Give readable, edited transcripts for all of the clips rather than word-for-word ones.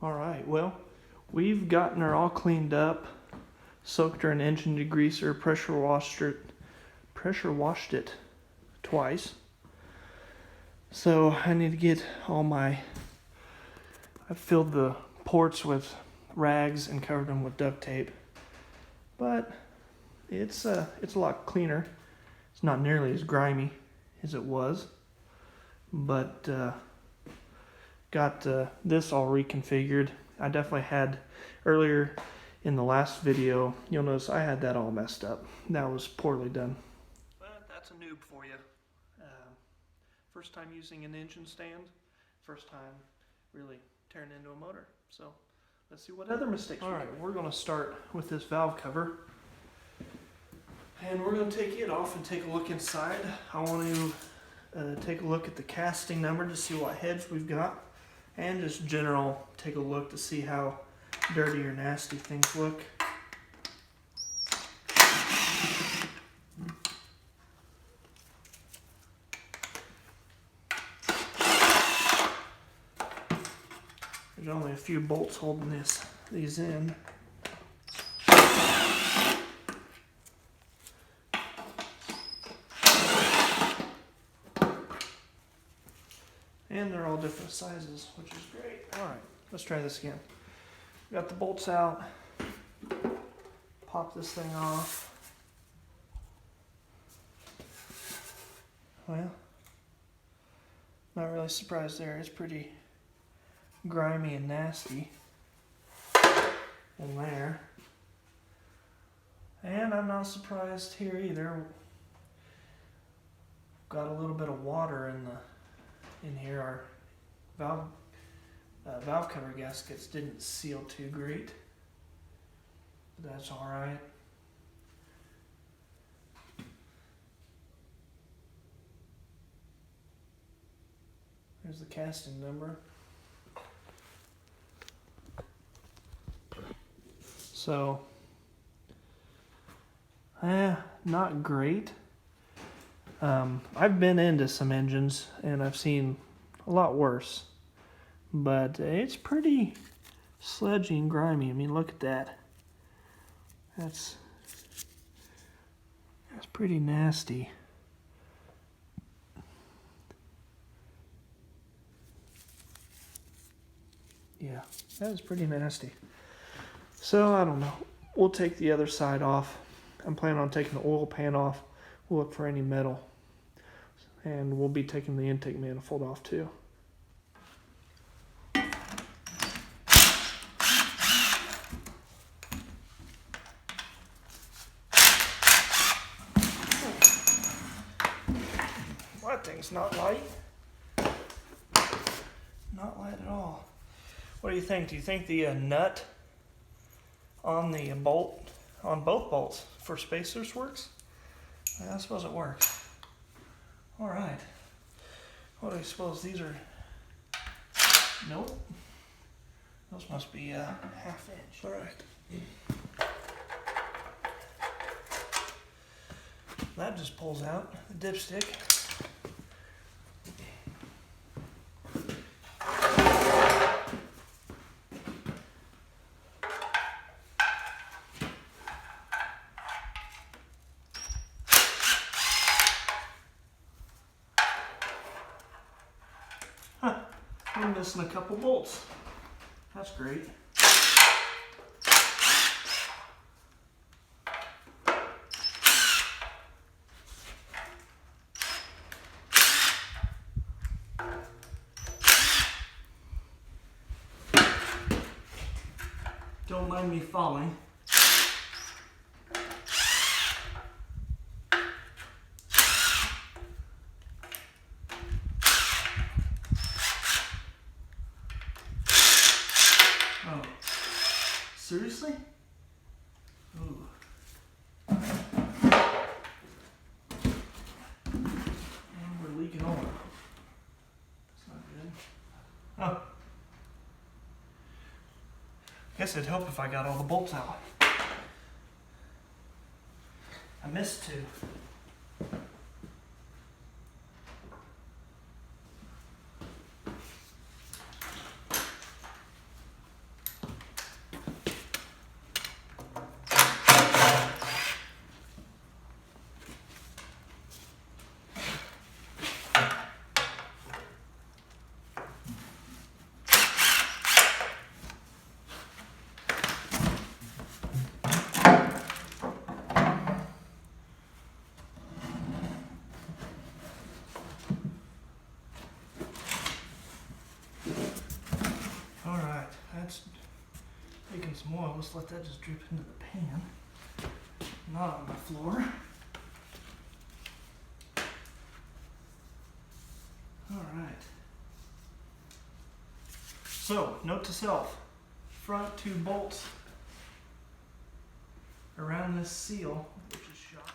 All right, well, we've gotten her all cleaned up, soaked her in engine degreaser, pressure washed it twice. So I need to get I filled the ports with rags and covered them with duct tape. But it's a lot cleaner. It's not nearly as grimy as it was. But got this all reconfigured. I definitely had earlier in the last video, you'll notice I had that all messed up. That was poorly done. But that's a noob for you. First time using an engine stand, first time really tearing into a motor. So let's see what other mistakes we do. Alright, we're going to start with this valve cover. And we're going to take it off and take a look inside. I want to take a look at the casting number to see what heads we've got. And just general take a look to see how dirty or nasty things look. There's only a few bolts holding these in. And they're all different sizes, which is great. Alright, let's try this again. Got the bolts out. Pop this thing off. Well, not really surprised there. It's pretty grimy and nasty in there. And I'm not surprised here either. Got a little bit of water in here. Our valve cover gaskets didn't seal too great, but that's all right. There's the casting number. So, not great. I've been into some engines and I've seen a lot worse, but it's pretty sludgy and grimy. I mean, look at that. That's pretty nasty. Yeah, that is pretty nasty. So, I don't know. We'll take the other side off. I'm planning on taking the oil pan off. We'll look for any metal. And we'll be taking the intake manifold off too. Well, that thing's not light. Not light at all. What do you think? Do you think the nut on the bolt, on both bolts for spacers works? I suppose it works. All right. What do I suppose these are? Nope. Those must be a ½ inch. All right. That just pulls out the dipstick. I'm missing a couple bolts. That's great. Don't mind me falling. Oh, seriously? Ooh. And we're leaking oil. That's not good. Oh. Guess it'd help if I got all the bolts out. I missed two. need some oil. Let's let that just drip into the pan, not on my floor. All right. So, note to self, front 2 bolts around this seal, which is shot.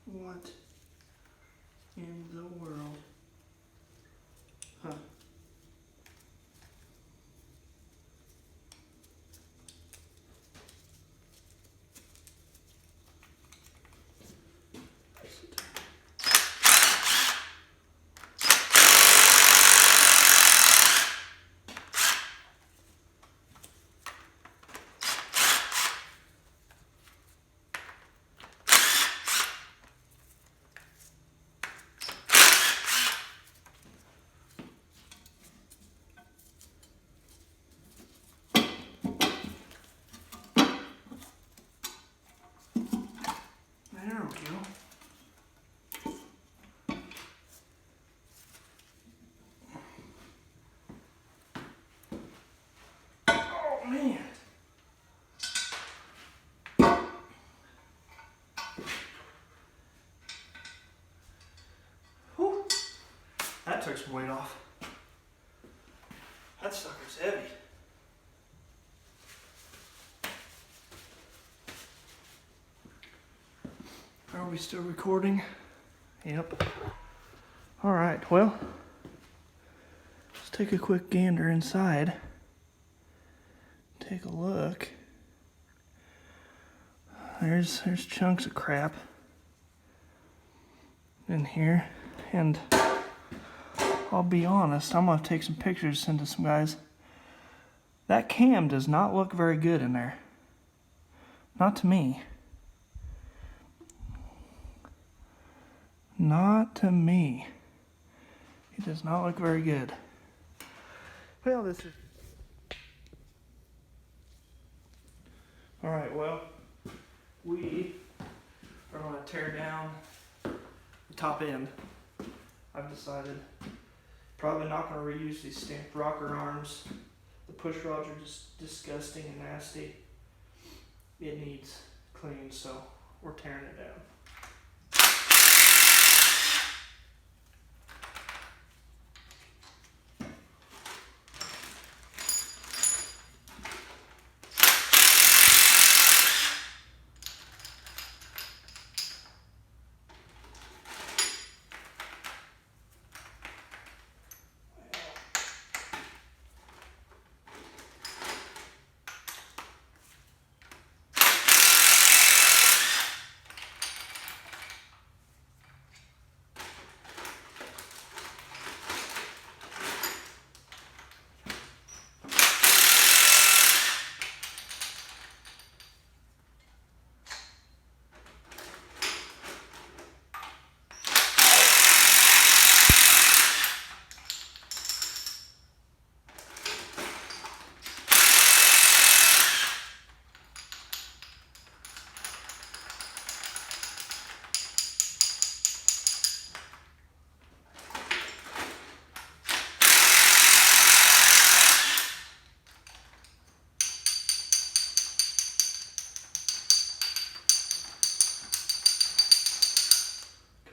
What in the world? Huh. There we go. Oh man. Whew. That took some weight off. That sucker's heavy. Are we still recording? Yep. All right, well, let's take a quick gander inside. Take a look. There's chunks of crap in here, and I'll be honest, I'm gonna take some pictures, send to some guys. That cam does not look very good in there. Not to me. Not to me. It does not look very good. Well, this is... Alright, well, we are going to tear down the top end. I've decided probably not going to reuse these stamped rocker arms. The push rods are just disgusting and nasty. It needs cleaned, so we're tearing it down.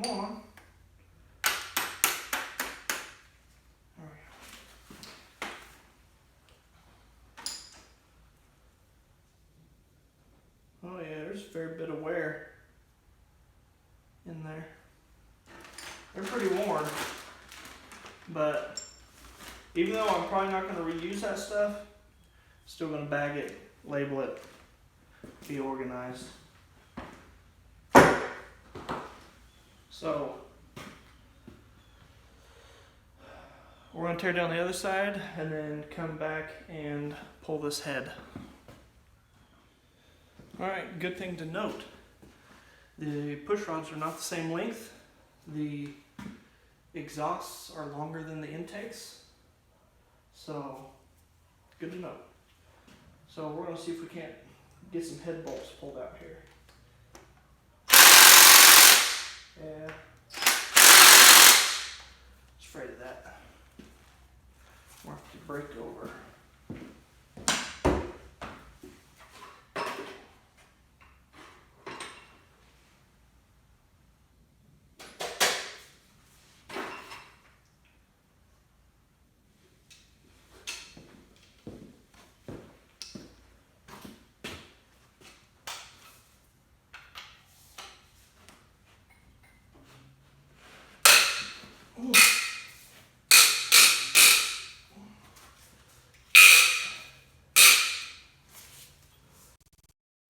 Come on. There we go. Oh yeah, there's a fair bit of wear in there. They're pretty worn, but even though I'm probably not going to reuse that stuff, still going to bag it, label it, be organized. So, We're going to tear down the other side and then come back and pull this head. Alright, good thing to note. The push rods are not the same length. The exhausts are longer than the intakes. So, good to know. So we're going to see if we can't get some head bolts pulled out here. Yeah. I was afraid of that. We'll have to break over.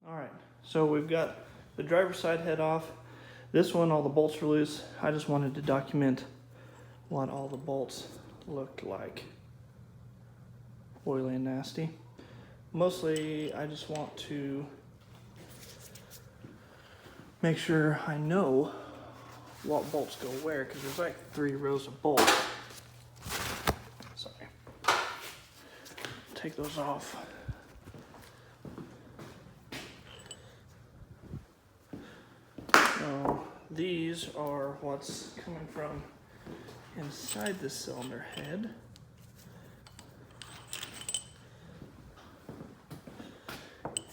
Alright, so we've got the driver's side head off. This one, all the bolts are loose. I just wanted to document what all the bolts looked like. Oily and nasty. Mostly, I just want to make sure I know what bolts go where, because there's like 3 rows of bolts. Sorry. Take those off. So these are what's coming from inside the cylinder head.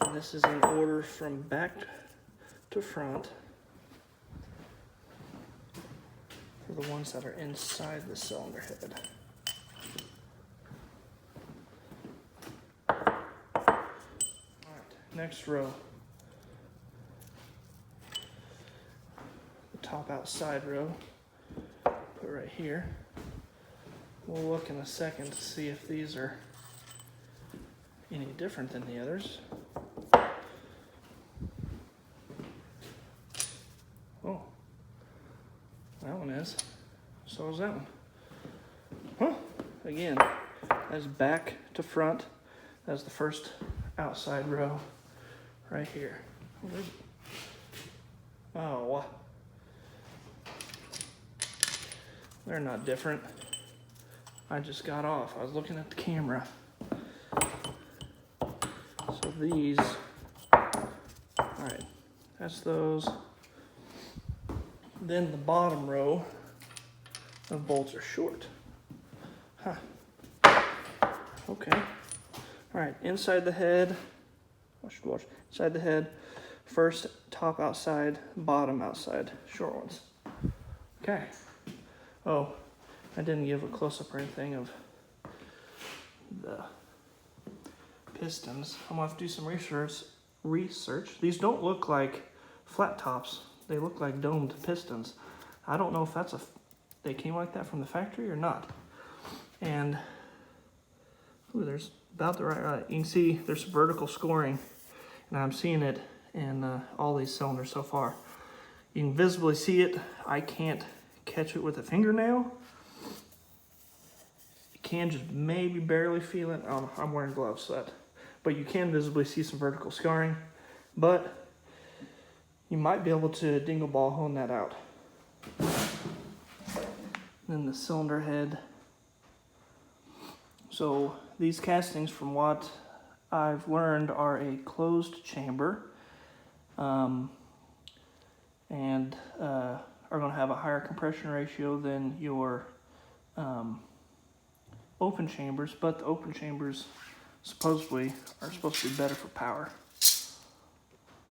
And this is in order from back to front for the ones that are inside the cylinder head. Alright, next row. Top outside row, put right here. We'll look in a second to see if these are any different than the others. Oh, that one is. So is that one. Huh? Again, that's back to front. That's the first outside row right here. Oh, they're not different. I just got off. I was looking at the camera. So these, alright, that's those. Then the bottom row of bolts are short. Huh. Okay. Alright, inside the head, watch. Inside the head, first top outside, bottom outside, short ones. Okay. Oh, I didn't give a close-up or anything of the pistons. I'm gonna have to do some research. These don't look like flat tops. They look like domed pistons. I don't know if they came like that from the factory or not. And ooh, there's about the right. You can see there's vertical scoring, and I'm seeing it in all these cylinders so far. You can visibly see it. I can't catch it with a fingernail. You can just maybe barely feel it. Oh, I'm wearing gloves, so but you can visibly see some vertical scarring. But you might be able to dingle ball hone that out. Then the cylinder head. So these castings, from what I've learned, are a closed chamber, and are going to have a higher compression ratio than your open chambers, but the open chambers supposedly are supposed to be better for power.